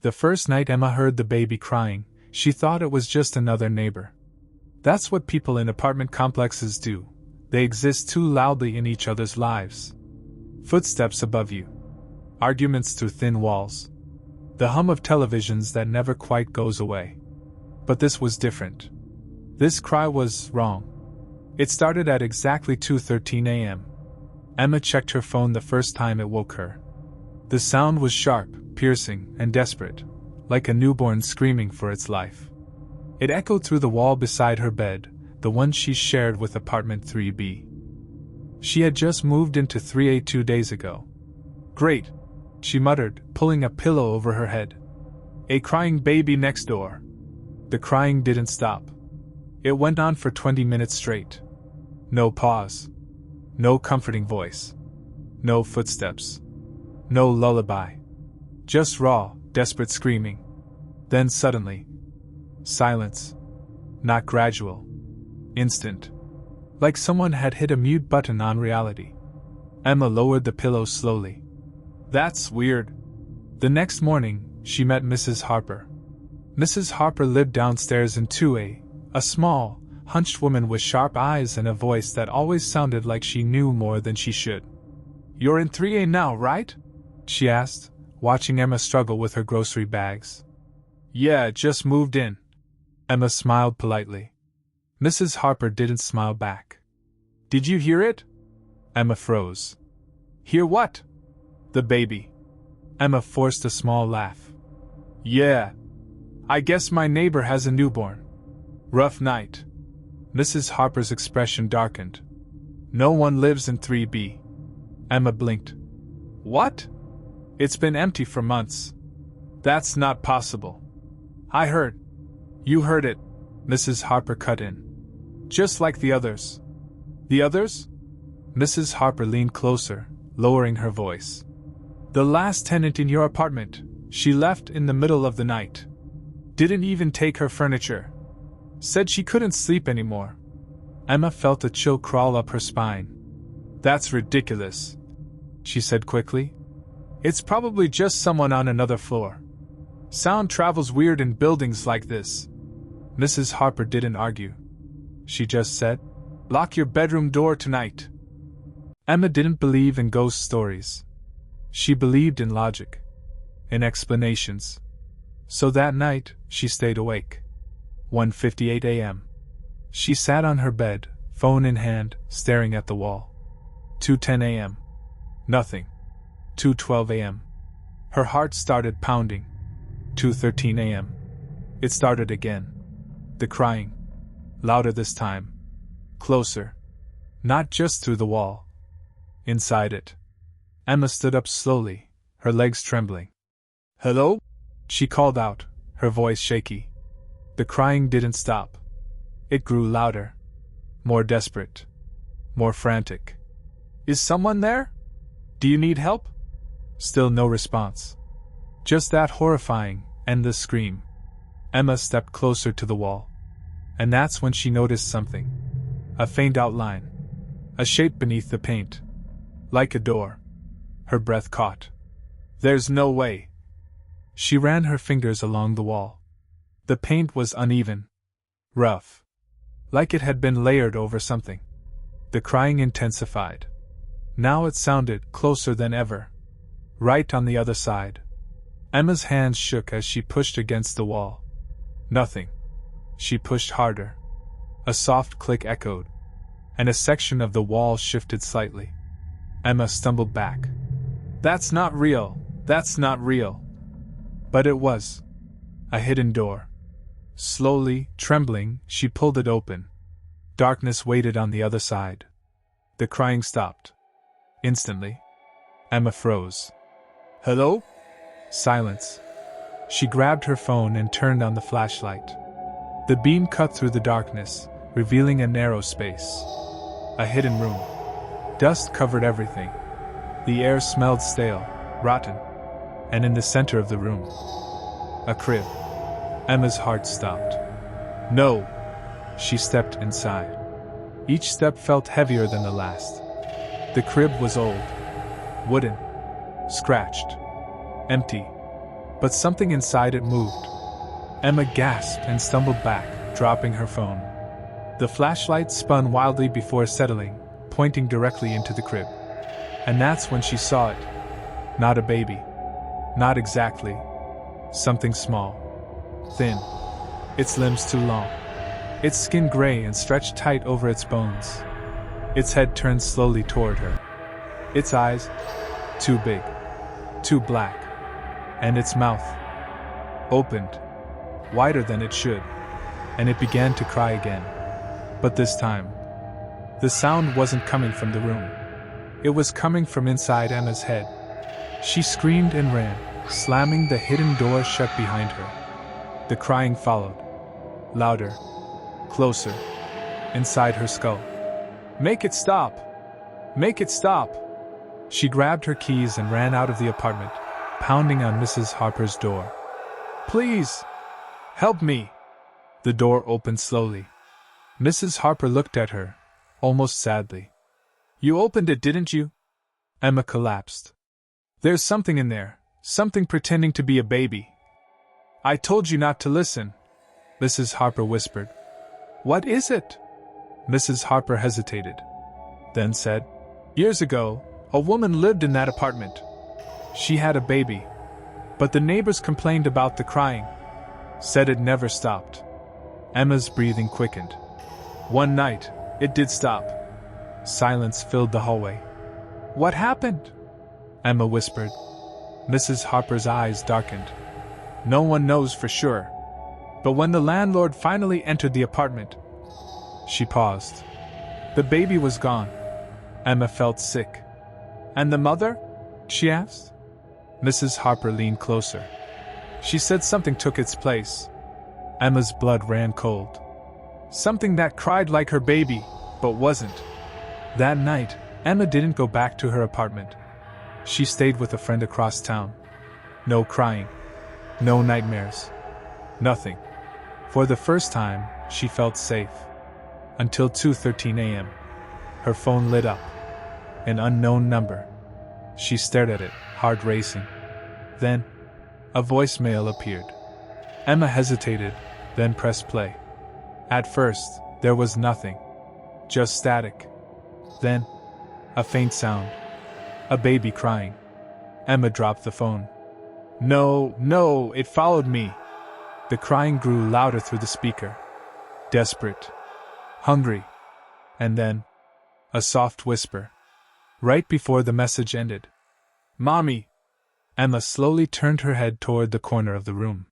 The first night Emma heard the baby crying, she thought it was just another neighbor. That's what people in apartment complexes do. They exist too loudly in each other's lives. Footsteps above you. Arguments through thin walls. The hum of televisions that never quite goes away. But this was different. This cry was wrong. It started at exactly 2:13 a.m. Emma checked her phone the first time it woke her. The sound was sharp, piercing, and desperate, like a newborn screaming for its life. It echoed through the wall beside her bed, the one she shared with apartment 3B. She had just moved into 3A 2 days ago. Great, she muttered, pulling a pillow over her head. A crying baby next door. The crying didn't stop. It went on for 20 minutes straight. No pause. No comforting voice. No footsteps. No lullaby. Just raw, desperate screaming. Then suddenly, silence. Not gradual. Instant. Like someone had hit a mute button on reality. Emma lowered the pillow slowly. That's weird. The next morning, she met Mrs. Harper. Mrs. Harper lived downstairs in 2A, a small, hunched woman with sharp eyes and a voice that always sounded like she knew more than she should. You're in 3A now, right? She asked, watching Emma struggle with her grocery bags. Yeah, just moved in. Emma smiled politely. Mrs. Harper didn't smile back. Did you hear it? Emma froze. Hear what? The baby. Emma forced a small laugh. Yeah. I guess my neighbor has a newborn. Rough night. Mrs. Harper's expression darkened. No one lives in 3B. Emma blinked. What? It's been empty for months. That's not possible. I heard. You heard it, Mrs. Harper cut in. Just like the others. The others? Mrs. Harper leaned closer, lowering her voice. The last tenant in your apartment, she left in the middle of the night. Didn't even take her furniture. Said she couldn't sleep anymore. Emma felt a chill crawl up her spine. That's ridiculous, she said quickly. It's probably just someone on another floor. Sound travels weird in buildings like this. Mrs. Harper didn't argue. She just said, lock your bedroom door tonight. Emma didn't believe in ghost stories. She believed in logic. In explanations. So that night, she stayed awake. 1:58 a.m. She sat on her bed, phone in hand, staring at the wall. 2:10 a.m. Nothing. 2:12 a.m. Her heart started pounding. 2:13 a.m. It started again. The crying. Louder this time. Closer. Not just through the wall. Inside it. Emma stood up slowly, her legs trembling. Hello? She called out, her voice shaky. The crying didn't stop. It grew louder. More desperate. More frantic. Is someone there? Do you need help? Still no response. Just that horrifying, endless scream. Emma stepped closer to the wall. And that's when she noticed something. A faint outline. A shape beneath the paint. Like a door. Her breath caught. There's no way. She ran her fingers along the wall. The paint was uneven. Rough. Like it had been layered over something. The crying intensified. Now it sounded closer than ever. Right on the other side. Emma's hands shook as she pushed against the wall. Nothing. She pushed harder. A soft click echoed. And a section of the wall shifted slightly. Emma stumbled back. That's not real. That's not real. But it was. A hidden door. Slowly, trembling, she pulled it open. Darkness waited on the other side. The crying stopped. Instantly. Emma froze. Hello? Silence. She grabbed her phone and turned on the flashlight. The beam cut through the darkness, revealing a narrow space. A hidden room. Dust covered everything. The air smelled stale, rotten. And in the center of the room, a crib. Emma's heart stopped. No! She stepped inside. Each step felt heavier than the last. The crib was old. Wooden. Scratched. Empty. but something inside it moved. Emma gasped and stumbled back, dropping her phone. The flashlight spun wildly before settling, pointing directly into the crib. And that's when she saw it. Not a baby. Not exactly. Something small. Thin. Its limbs too long. Its skin gray and stretched tight over its bones. Its head turned slowly toward her. Its eyes, too big. Too black. And its mouth opened, wider than it should, and it began to cry again. But this time, the sound wasn't coming from the room. It was coming from inside Emma's head. She screamed and ran, slamming the hidden door shut behind her. The crying followed. Louder. Closer. Inside her skull. "Make it stop! Make it stop!" She grabbed her keys and ran out of the apartment, pounding on Mrs. Harper's door. "Please! Help me!" The door opened slowly. Mrs. Harper looked at her, almost sadly. "You opened it, didn't you?" Emma collapsed. "There's something in there, something pretending to be a baby." "I told you not to listen," Mrs. Harper whispered. "What is it?" Mrs. Harper hesitated, then said, "Years ago, a woman lived in that apartment. She had a baby, but the neighbors complained about the crying, said it never stopped." Emma's breathing quickened. One night, it did stop. Silence filled the hallway. "What happened?" Emma whispered. Mrs. Harper's eyes darkened. "No one knows for sure. But when the landlord finally entered the apartment..." She paused. "The baby was gone." Emma felt sick. "And the mother?" she asked. Mrs. Harper leaned closer. "She said something took its place." Emma's blood ran cold. Something that cried like her baby, but wasn't. That night, Emma didn't go back to her apartment. She stayed with a friend across town. No crying. No nightmares. Nothing. For the first time, she felt safe. Until 2:13 a.m. Her phone lit up. An unknown number. She stared at it, heart racing. Then, a voicemail appeared. Emma hesitated, then pressed play. At first, there was nothing. Just static. Then, a faint sound. A baby crying. Emma dropped the phone. No, it followed me." The crying grew louder through the speaker. Desperate. Hungry. And then, a soft whisper. Right before the message ended. "Mommy!" Emma slowly turned her head toward the corner of the room.